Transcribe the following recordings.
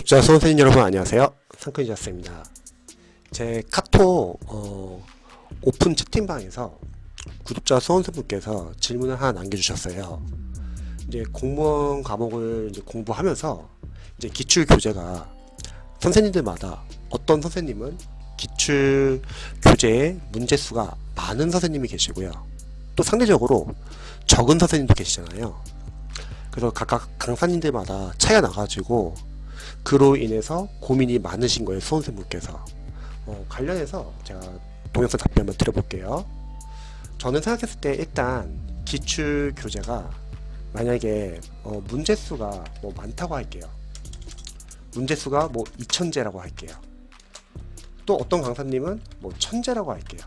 구독자 수험생 여러분 안녕하세요. 상큼이자스입니다. 제 카톡 오픈 채팅방에서 구독자 수험생분께서 질문을 하나 남겨주셨어요. 이제 공무원 과목을 이제 공부하면서 이제 기출 교재가 선생님들마다 어떤 선생님은 기출 교재의 문제수가 많은 선생님이 계시고요. 또 상대적으로 적은 선생님도 계시잖아요. 그래서 각각 강사님들마다 차이가 나가지고 그로 인해서 고민이 많으신 거예요. 수험생분께서. 관련해서 제가 동영상 답변 한번 드려볼게요. 저는 생각했을 때 일단 기출 교재가 만약에 문제수가 많다고 할게요. 문제수가 2000제라고 할게요. 또 어떤 강사님은 1000제라고 할게요.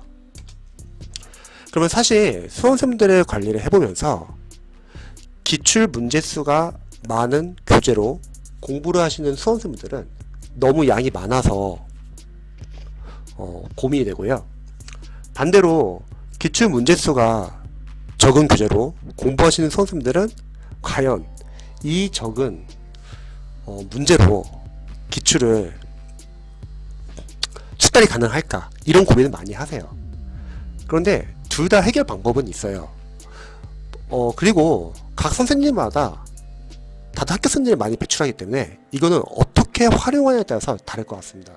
그러면 사실 수험생들의 관리를 해보면서 기출 문제수가 많은 교재로 공부를 하시는 수험생분들은 너무 양이 많아서 고민이 되고요. 반대로 기출 문제수가 적은 교재로 공부하시는 수험생들은 과연 이 적은 문제로 기출을 숙달이 가능할까, 이런 고민을 많이 하세요. 그런데 둘 다 해결 방법은 있어요. 그리고 각 선생님마다 다들 학교 선생님을 많이 배출하기 때문에 이거는 어떻게 활용하냐에 따라서 다를 것 같습니다.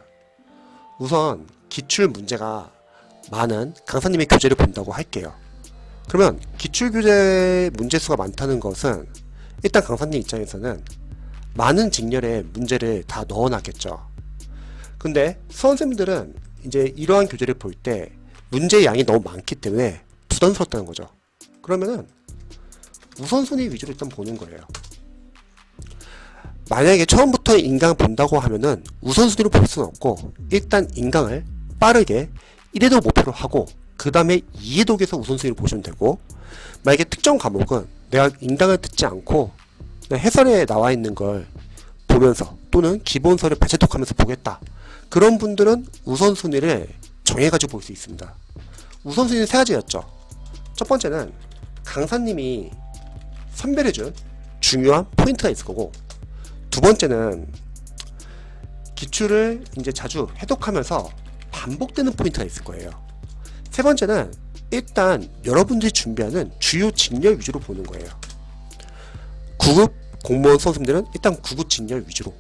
우선 기출 문제가 많은 강사님의 교재를 본다고 할게요. 그러면 기출 교재 문제수가 많다는 것은 일단 강사님 입장에서는 많은 직렬의 문제를 다 넣어놨겠죠. 근데 수험생들은 이제 이러한 교재를 볼 때 문제 양이 너무 많기 때문에 부담스럽다는 거죠. 그러면은 우선순위 위주로 일단 보는 거예요. 만약에 처음부터 인강을 본다고 하면은 우선순위로 볼 수는 없고, 일단 인강을 빠르게 1회독 목표로 하고 그 다음에 2회독에서 우선순위를 보시면 되고, 만약에 특정 과목은 내가 인강을 듣지 않고 그냥 해설에 나와 있는 걸 보면서 또는 기본서를 발췌독하면서 보겠다, 그런 분들은 우선순위를 정해가지고 볼 수 있습니다. 우선순위는 세 가지였죠. 첫 번째는 강사님이 선별해준 중요한 포인트가 있을 거고, 두 번째는 기출을 이제 자주 해독하면서 반복되는 포인트가 있을 거예요. 세 번째는 일단 여러분들이 준비하는 주요 직렬 위주로 보는 거예요. 9급 공무원 수험생들은 일단 9급 직렬 위주로,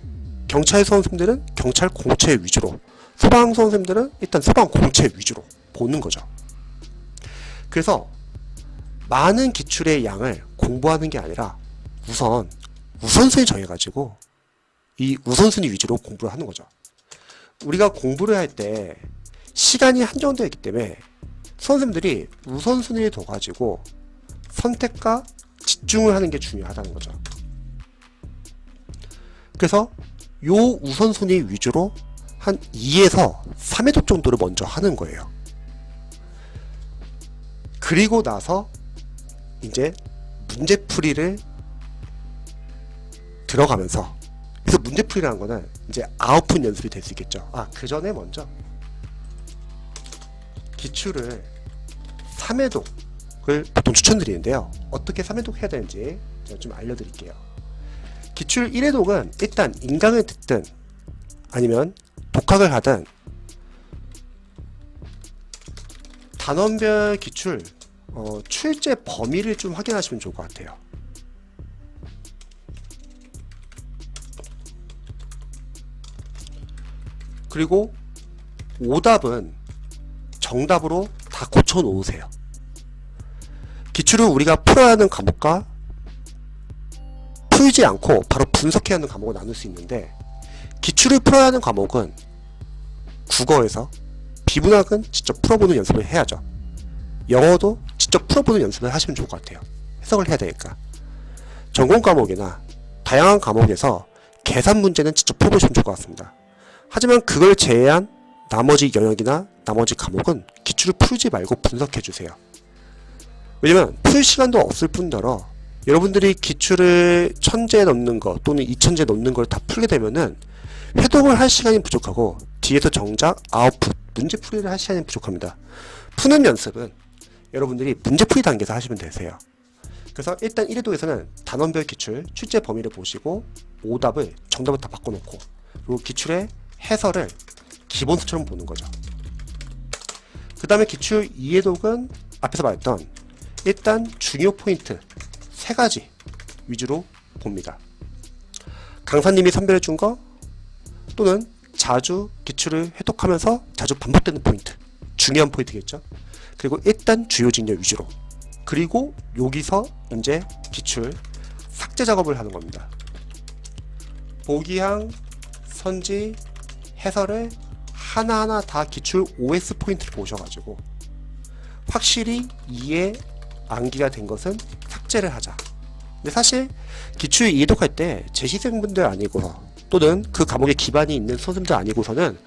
경찰 수험생들은 경찰 공채 위주로, 소방 수험생들은 일단 소방 공채 위주로 보는 거죠. 그래서 많은 기출의 양을 공부하는 게 아니라 우선순위 정해가지고 이 우선순위 위주로 공부를 하는 거죠. 우리가 공부를 할 때 시간이 한정되어 있기 때문에 수험생들이 우선순위를 둬가지고 선택과 집중을 하는 게 중요하다는 거죠. 그래서 요 우선순위 위주로 한 2에서 3회독 정도를 먼저 하는 거예요. 그리고 나서 이제 문제풀이를 들어가면서, 그래서 문제풀이라는 거는 이제 아웃풋 연습이 될 수 있겠죠. 그 전에 먼저 기출을 3회독을 보통 추천드리는데요. 어떻게 3회독 해야 되는지 제가 좀 알려드릴게요. 기출 1회독은 일단 인강을 듣든 아니면 독학을 하든 단원별 기출 출제 범위를 좀 확인하시면 좋을 것 같아요. 그리고 오답은 정답으로 다 고쳐 놓으세요. 기출을 우리가 풀어야 하는 과목과 풀지 않고 바로 분석해야 하는 과목을 나눌 수 있는데, 기출을 풀어야 하는 과목은 국어에서 비문학은 직접 풀어보는 연습을 해야죠. 영어도 직접 풀어보는 연습을 하시면 좋을 것 같아요. 해석을 해야 되니까. 전공 과목이나 다양한 과목에서 계산 문제는 직접 풀어보시면 좋을 것 같습니다. 하지만 그걸 제외한 나머지 영역이나 나머지 과목은 기출을 풀지 말고 분석해 주세요. 왜냐면 풀 시간도 없을 뿐더러 여러분들이 기출을 1000제 넘는 거 또는 2000제 넘는 걸 다 풀게 되면은 회독을 할 시간이 부족하고 뒤에서 정작 아웃풋 문제풀이를 할 시간이 부족합니다. 푸는 연습은 여러분들이 문제풀이 단계에서 하시면 되세요. 그래서 일단 1회독에서는 단원별 기출 출제 범위를 보시고 오답을 정답을 다 바꿔놓고, 그리고 기출의 해설을 기본서처럼 보는 거죠. 그 다음에 기출 이해독은 앞에서 말했던 일단 중요 포인트 3가지 위주로 봅니다. 강사님이 선별해 준 거, 또는 자주 기출을 해독하면서 자주 반복되는 포인트, 중요한 포인트겠죠. 그리고 일단 주요 직렬 위주로, 그리고 여기서 이제 기출 삭제 작업을 하는 겁니다. 보기항, 선지, 해설을 하나하나 다 기출 OS 포인트를 보셔가지고 확실히 이해 암기가 된 것은 삭제를 하자. 근데 사실 기출 이해독할 때 재시생분들 아니고서, 또는 그 과목에 기반이 있는 수험생들 아니고서는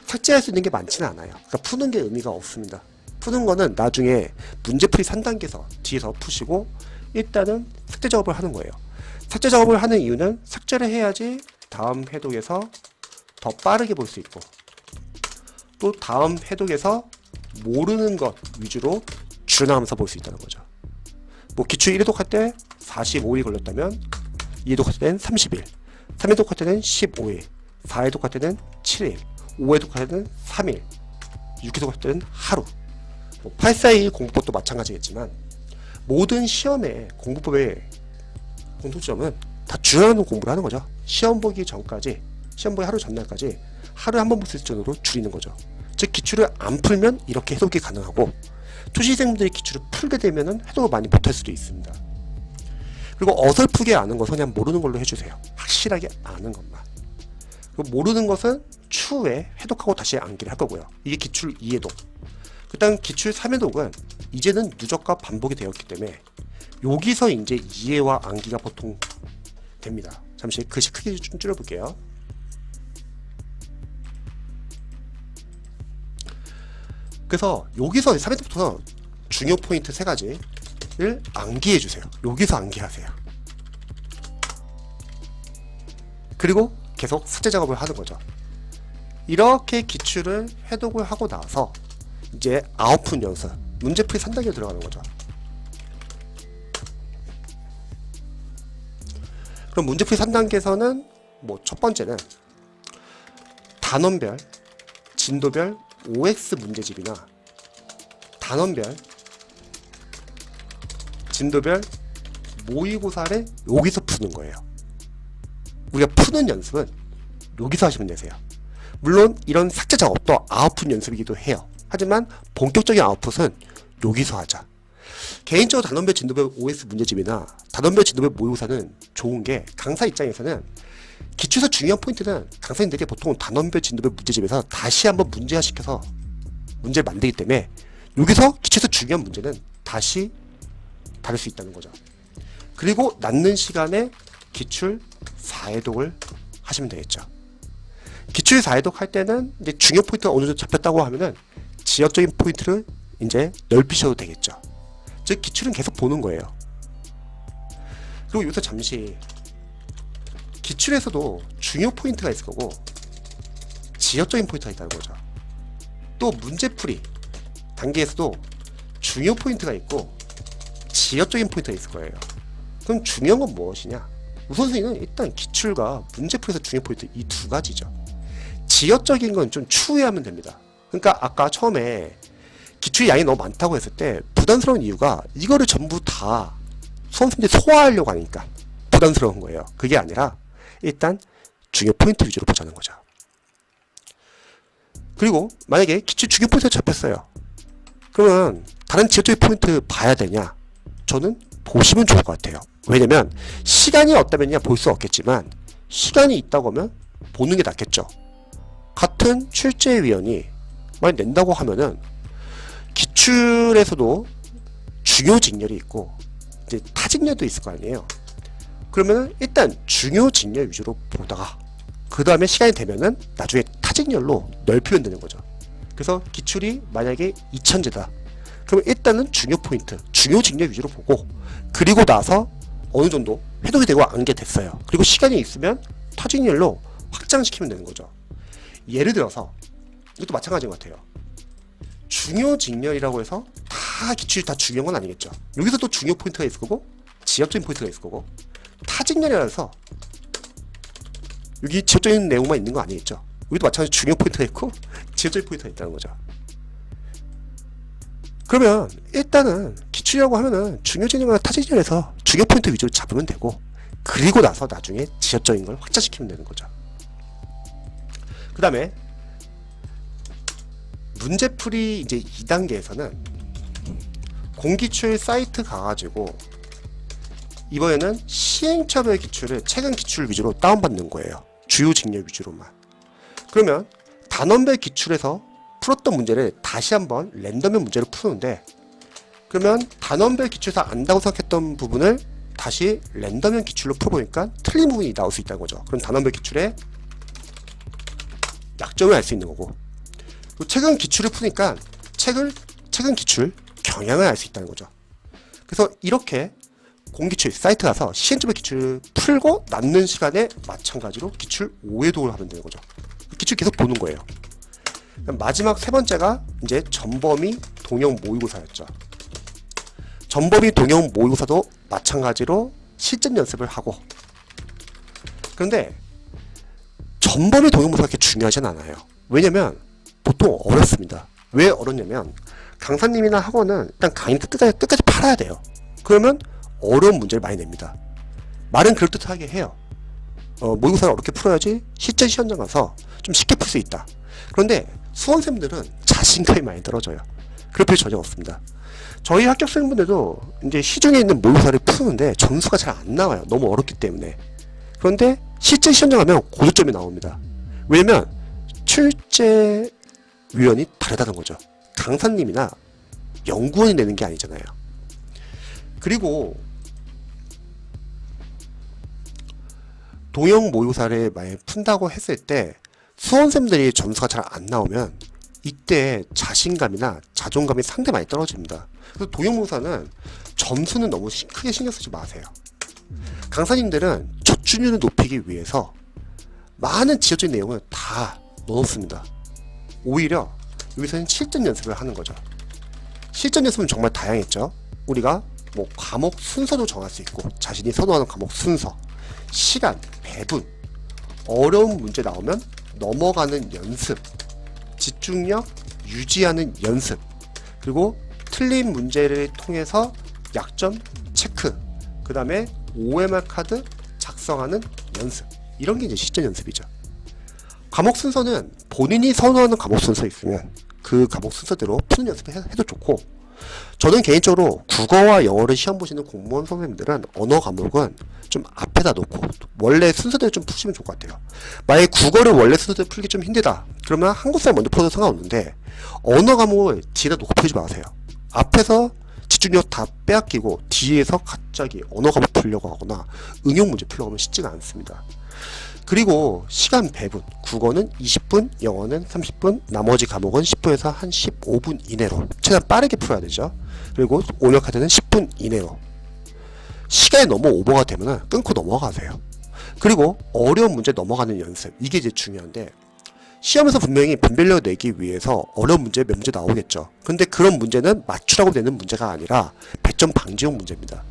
삭제할 수 있는 게 많지는 않아요. 그러니까 푸는 게 의미가 없습니다. 푸는 거는 나중에 문제풀이 3단계에서 뒤에서 푸시고 일단은 삭제 작업을 하는 거예요. 삭제 작업을 하는 이유는 삭제를 해야지 다음 해독에서 더 빠르게 볼 수 있고, 또 다음 해독에서 모르는 것 위주로 줄여나가면서 볼 수 있다는 거죠. 뭐 기출 1회독 할 때 45일 걸렸다면 2회독 할 때는 30일, 3회독 할 때는 15일, 4회독 할 때는 7일, 5회독 할 때는 3일, 6회독 할 때는 하루. 뭐 841 공부법도 마찬가지겠지만 모든 시험의 공부법의 공통점은 다 줄여나가는 공부를 하는 거죠. 시험 보기 전까지, 시험 보기 하루 전날까지 하루에 한 번 볼 수 있을 정도로 줄이는 거죠. 즉 기출을 안 풀면 이렇게 해독이 가능하고, 초시생들이 기출을 풀게 되면은 해독을 많이 못할 수도 있습니다. 그리고 어설프게 아는 것은 그냥 모르는 걸로 해주세요. 확실하게 아는 것만. 그리고 모르는 것은 추후에 해독하고 다시 암기를 할 거고요. 이게 기출 2회독. 그 다음 기출 3회독은 이제는 누적과 반복이 되었기 때문에 여기서 이제 이해와 암기가 보통 됩니다. 잠시 글씨 크기 좀 줄여볼게요. 그래서 여기서 3회부터 중요 포인트 3가지를 암기해 주세요. 여기서 암기하세요. 그리고 계속 삭제 작업을 하는 거죠. 이렇게 기출을 해독을 하고 나서 이제 아웃풋 연습, 문제풀이 3단계로 들어가는 거죠. 그럼 문제풀이 3단계에서는 뭐 첫 번째는 단원별, 진도별 OX 문제집이나 단원별, 진도별 모의고사를 여기서 푸는 거예요. 우리가 푸는 연습은 여기서 하시면 되세요. 물론 이런 삭제 작업도 아웃풋 연습이기도 해요. 하지만 본격적인 아웃풋은 여기서 하자. 개인적으로 단원별 진도별 OS 문제집이나 단원별 진도별 모의고사는 좋은 게, 강사 입장에서는 기출에서 중요한 포인트는 강사님들이 보통 단원별 진도별 문제집에서 다시 한번 문제화 시켜서 문제를 만들기 때문에 여기서 기출에서 중요한 문제는 다시 다룰 수 있다는 거죠. 그리고 남는 시간에 기출 4회독을 하시면 되겠죠. 기출 4회독 할 때는 이제 중요 포인트가 어느 정도 잡혔다고 하면은 지역적인 포인트를 이제 넓히셔도 되겠죠. 즉 기출은 계속 보는 거예요. 그리고 여기서 잠시 기출에서도 중요 포인트가 있을 거고 지역적인 포인트가 있다는 거죠. 또 문제풀이 단계에서도 중요 포인트가 있고 지역적인 포인트가 있을 거예요. 그럼 중요한 건 무엇이냐? 우선순위는 일단 기출과 문제풀이에서 중요 포인트 이 두 가지죠. 지역적인 건 좀 추후에 하면 됩니다. 그러니까 아까 처음에 기출 양이 너무 많다고 했을 때 부담스러운 이유가 이거를 전부 다 수험생들이 소화하려고 하니까 부담스러운 거예요. 그게 아니라 일단 중요 포인트 위주로 보자는 거죠. 그리고 만약에 기출 중요 포인트가 잡혔어요. 그러면 다른 지역적인 포인트 봐야 되냐? 저는 보시면 좋을 것 같아요. 왜냐면 시간이 없다면야 볼 수 없겠지만 시간이 있다고 하면 보는 게 낫겠죠. 같은 출제위원이 만약 낸다고 하면은 기출에서도 중요 직렬이 있고 이제 타직렬도 있을 거 아니에요. 그러면은 일단 중요 직렬 위주로 보다가 그 다음에 시간이 되면은 나중에 타직렬로 넓히면 되는 거죠. 그래서 기출이 만약에 2000제다. 그럼 일단은 중요 포인트, 중요 직렬 위주로 보고 그리고 나서 어느 정도 해독이 되고 암기됐어요. 그리고 시간이 있으면 타직렬로 확장시키면 되는 거죠. 예를 들어서 이것도 마찬가지인 것 같아요. 중요 직렬이라고 해서 다 기출이 다 중요한 건 아니겠죠. 여기서 또 중요 포인트가 있을 거고 지역적인 포인트가 있을 거고 타직렬이라 해서 여기 지역적인 내용만 있는 거 아니겠죠? 여기도 마찬가지로 중요 포인트가 있고 지역적인 포인트가 있다는 거죠. 그러면 일단은 기출이라고 하면은 중요진영이나 타진영에서 중요 포인트 위주로 잡으면 되고, 그리고 나서 나중에 지역적인 걸 확장시키면 되는 거죠. 그 다음에 문제풀이 이제 2단계에서는 공기출 사이트 가가지고 이번에는 시행처별 기출을 최근 기출 위주로 다운받는 거예요. 주요 직렬 위주로만. 그러면 단원별 기출에서 풀었던 문제를 다시 한번 랜덤의 문제를 푸는데, 그러면 단원별 기출에서 안다고 생각했던 부분을 다시 랜덤형 기출로 풀어보니까 틀린 부분이 나올 수 있다는 거죠. 그럼 단원별 기출의 약점을 알 수 있는 거고, 또 최근 기출을 푸니까 최근 기출 경향을 알 수 있다는 거죠. 그래서 이렇게 공기출 사이트 가서 시행점의 기출을 풀고 남는 시간에 마찬가지로 기출 5회독을 하면 되는 거죠. 기출 계속 보는 거예요. 마지막 세 번째가 이제 전범위 동형 모의고사였죠. 전범위 동형 모의고사도 마찬가지로 실전 연습을 하고, 그런데 전범위 동형 모의고사가 그렇게 중요하진 않아요. 왜냐면 보통 어렵습니다. 왜 어렵냐면 강사님이나 학원은 일단 강의 끝까지 팔아야 돼요. 그러면 어려운 문제를 많이 냅니다. 말은 그럴듯하게 해요. 모의고사를 어렵게 풀어야지 실전 시험장 가서 좀 쉽게 풀 수 있다. 그런데 수험생들은 자신감이 많이 떨어져요. 그럴 필요 전혀 없습니다. 저희 합격생분들도 이제 시중에 있는 모의고사를 푸는데 점수가 잘 안 나와요. 너무 어렵기 때문에. 그런데 실제 시험장 가면 고득점이 나옵니다. 왜냐면 출제위원이 다르다는 거죠. 강사님이나 연구원이 내는 게 아니잖아요. 그리고 동형 모의고사를 만약 푼다고 했을 때 수험생들이 점수가 잘 안 나오면 이때 자신감이나 자존감이 상당히 많이 떨어집니다. 그래서 동형 모의고사는 점수는 너무 크게 신경 쓰지 마세요. 강사님들은 적중률을 높이기 위해서 많은 지역적인 내용을 다 넣었습니다. 오히려 여기서는 실전 연습을 하는 거죠. 실전 연습은 정말 다양했죠. 우리가 뭐 과목 순서도 정할 수 있고, 자신이 선호하는 과목 순서, 시간, 배분, 어려운 문제 나오면 넘어가는 연습, 집중력 유지하는 연습, 그리고 틀린 문제를 통해서 약점 체크, 그 다음에 OMR 카드 작성하는 연습, 이런 게 이제 실전 연습이죠. 과목 순서는 본인이 선호하는 과목 순서 있으면 그 과목 순서대로 푸는 연습을 해도 좋고, 저는 개인적으로 국어와 영어를 시험 보시는 공무원 선생님들은 언어 과목은 좀 앞에다 놓고 원래 순서대로 좀 푸시면 좋을 것 같아요. 만약에 국어를 원래 순서대로 풀기 좀 힘들다 그러면 한국사를 먼저 풀어도 상관없는데, 언어 과목을 뒤에다 놓고 풀지 마세요. 앞에서 집중력 다 빼앗기고 뒤에서 갑자기 언어 과목 풀려고 하거나 응용 문제 풀려고 하면 쉽지가 않습니다. 그리고 시간 배분, 국어는 20분, 영어는 30분, 나머지 과목은 10분에서 한 15분 이내로 최대한 빠르게 풀어야 되죠. 그리고 오늘 카드는 10분 이내로. 시간이 너무 오버가 되면 끊고 넘어가세요. 그리고 어려운 문제 넘어가는 연습, 이게 이제 중요한데, 시험에서 분명히 분별력 내기 위해서 어려운 문제 몇 문제 나오겠죠. 근데 그런 문제는 맞추라고 내는 문제가 아니라 배점 방지용 문제입니다.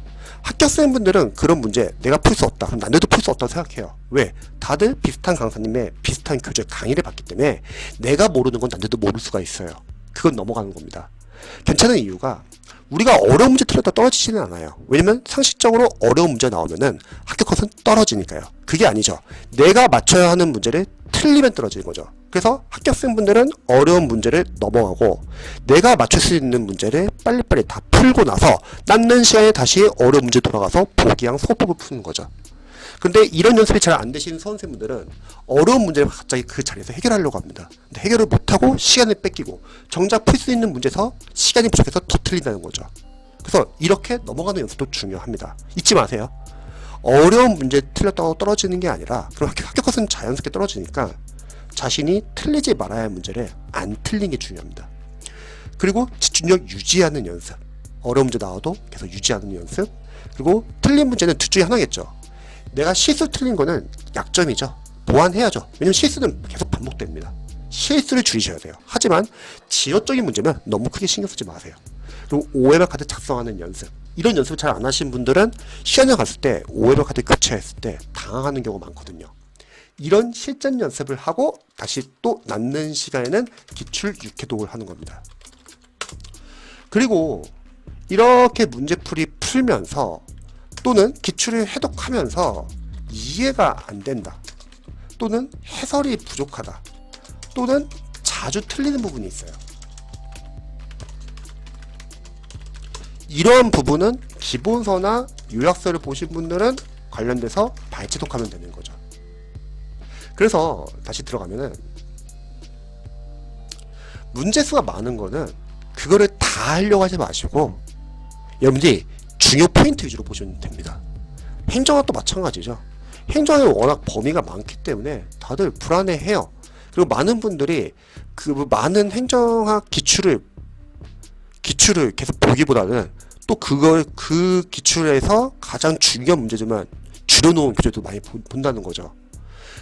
합격생분들은 그런 문제 내가 풀 수 없다, 그럼 난데도 풀 수 없다고 생각해요. 왜? 다들 비슷한 강사님의 비슷한 교재 강의를 받기 때문에 내가 모르는 건 난데도 모를 수가 있어요. 그건 넘어가는 겁니다. 괜찮은 이유가 우리가 어려운 문제 틀렸다 떨어지지는 않아요. 왜냐면 상식적으로 어려운 문제 나오면은 합격 컷은 떨어지니까요. 그게 아니죠. 내가 맞춰야 하는 문제를 틀리면 떨어지는 거죠. 그래서 합격생분들은 어려운 문제를 넘어가고 내가 맞출 수 있는 문제를 빨리빨리 다 풀고 나서 남는 시간에 다시 어려운 문제 돌아가서 보기양 소폭을 푸는 거죠. 근데 이런 연습이 잘 안 되시는 수험생분들은 어려운 문제를 갑자기 그 자리에서 해결하려고 합니다. 근데 해결을 못하고 시간을 뺏기고 정작 풀 수 있는 문제에서 시간이 부족해서 더 틀린다는 거죠. 그래서 이렇게 넘어가는 연습도 중요합니다. 잊지 마세요. 어려운 문제 틀렸다고 떨어지는 게 아니라, 그럼 합격 컷은 자연스럽게 떨어지니까 자신이 틀리지 말아야 할 문제를 안 틀린 게 중요합니다. 그리고 집중력 유지하는 연습, 어려운 문제 나와도 계속 유지하는 연습, 그리고 틀린 문제는 둘 중에 하나겠죠. 내가 실수 틀린 거는 약점이죠. 보완해야죠. 왜냐면 실수는 계속 반복됩니다. 실수를 줄이셔야 돼요. 하지만 지역적인 문제면 너무 크게 신경 쓰지 마세요. 그리고 OMR 카드 작성하는 연습, 이런 연습을 잘 안 하신 분들은 시험에 갔을 때 OMR 카드 교체했을 때 당황하는 경우가 많거든요. 이런 실전 연습을 하고 다시 또 남는 시간에는 기출 6회독을 하는 겁니다. 그리고 이렇게 문제풀이 풀면서 또는 기출을 해독하면서 이해가 안 된다, 또는 해설이 부족하다, 또는 자주 틀리는 부분이 있어요. 이러한 부분은 기본서나 요약서를 보신 분들은 관련돼서 발제독하면 되는 거죠. 그래서 다시 들어가면은 문제수가 많은 거는 그거를 다 하려고 하지 마시고 여러분들이 중요 포인트 위주로 보시면 됩니다. 행정학도 마찬가지죠. 행정학은 워낙 범위가 많기 때문에 다들 불안해해요. 그리고 많은 분들이 그 많은 행정학 기출을 계속 보기보다는 또 그 기출에서 가장 중요한 문제지만 줄여놓은 교재도 많이 본다는 거죠.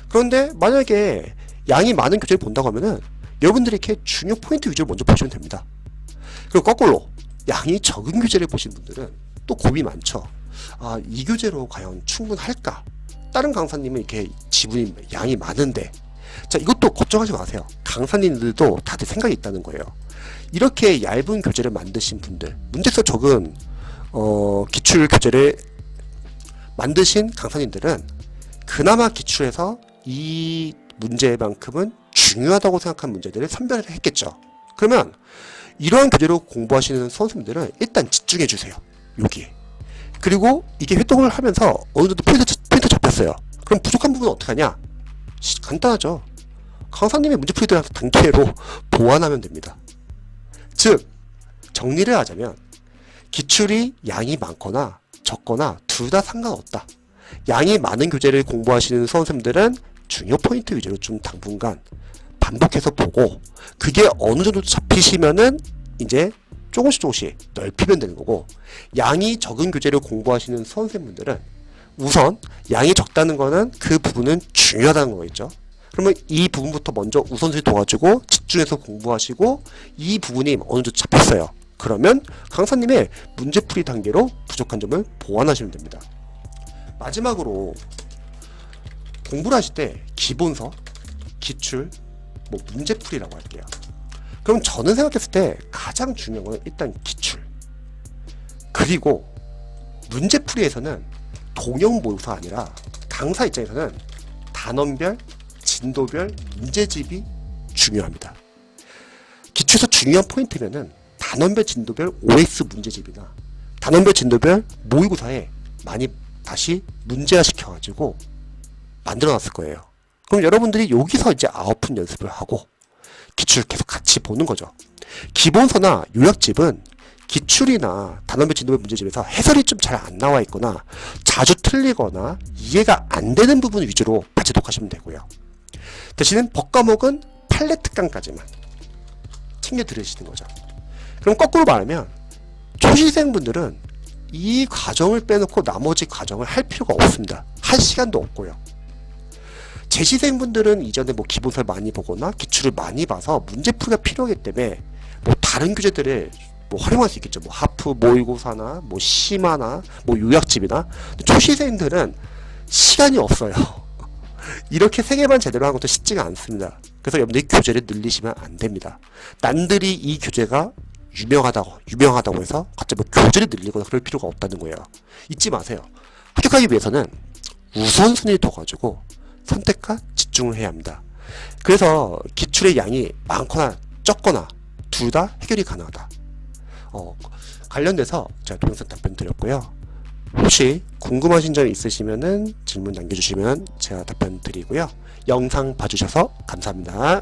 그런데 만약에 양이 많은 교재를 본다고 하면은 여러분들이 이렇게 중요 포인트 위주로 먼저 보시면 됩니다. 그리고 거꾸로 양이 적은 교재를 보신 분들은 또 고민이 많죠. 아, 이 교재로 과연 충분할까? 다른 강사님은 이렇게 지분이 양이 많은데, 자, 이것도 걱정하지 마세요. 강사님들도 다들 생각이 있다는 거예요. 이렇게 얇은 교재를 만드신 분들, 문제수 적은 기출 교재를 만드신 강사님들은 그나마 기출에서 이 문제만큼은 중요하다고 생각한 문제들을 선별을 했겠죠. 그러면 이러한 교재로 공부하시는 선생님들은 일단 집중해 주세요. 여기에. 그리고 이게 회독을 하면서 어느 정도 포인트 잡혔어요. 그럼 부족한 부분은 어떻게 하냐? 간단하죠. 강사님의 문제풀이 단계로 보완하면 됩니다. 즉, 정리를 하자면 기출이 양이 많거나 적거나 둘 다 상관없다. 양이 많은 교재를 공부하시는 수험생들은 중요 포인트 위주로 좀 당분간 반복해서 보고, 그게 어느 정도 잡히시면은 이제 조금씩 넓히면 되는 거고, 양이 적은 교재를 공부하시는 수험생분들은 우선 양이 적다는 거는 그 부분은 중요하다는 거겠죠. 그러면 이 부분부터 먼저 우선순위 둬가지고 집중해서 공부하시고, 이 부분이 어느 정도 잡혔어요. 그러면 강사님의 문제풀이 단계로 부족한 점을 보완하시면 됩니다. 마지막으로 공부를 하실 때 기본서, 기출, 문제풀이라고 할게요. 그럼 저는 생각했을 때 가장 중요한 건 일단 기출, 그리고 문제풀이에서는 동형 모의고사가 아니라 강사 입장에서는 단원별, 진도별 문제집이 중요합니다. 기출에서 중요한 포인트면은 단원별, 진도별 OX 문제집이나 단원별, 진도별 모의고사에 많이 다시 문제화 시켜가지고 만들어놨을 거예요. 그럼 여러분들이 여기서 이제 아웃풋 연습을 하고 기출 계속 같이 보는 거죠. 기본서나 요약집은 기출이나 단원별, 진도별 문제집에서 해설이 좀 잘 안 나와 있거나 자주 틀리거나 이해가 안 되는 부분 위주로 발제독하시면 되고요. 대신에 법과목은 판례 특강까지만 챙겨 들으시는 거죠. 그럼 거꾸로 말하면 초시생분들은 이 과정을 빼놓고 나머지 과정을 할 필요가 없습니다. 할 시간도 없고요. 재시생분들은 이전에 기본서를 많이 보거나 기출을 많이 봐서 문제풀이가 필요하기 때문에 다른 교재들을 활용할 수 있겠죠. 하프 모의고사나 심화나 요약집이나. 초시생들은 시간이 없어요. 이렇게 세 개만 제대로 하는 것도 쉽지가 않습니다. 그래서 여러분들이 교재를 늘리시면 안 됩니다. 남들이 이 교재가 유명하다고 해서 갑자기 교재를 늘리거나 그럴 필요가 없다는 거예요. 잊지 마세요. 합격하기 위해서는 우선순위를 둬가지고 선택과 집중을 해야 합니다. 그래서 기출의 양이 많거나 적거나 둘 다 해결이 가능하다. 관련돼서 제가 동영상 답변 드렸고요. 혹시 궁금하신 점이 있으시면은 질문 남겨주시면 제가 답변 드리고요. 영상 봐주셔서 감사합니다.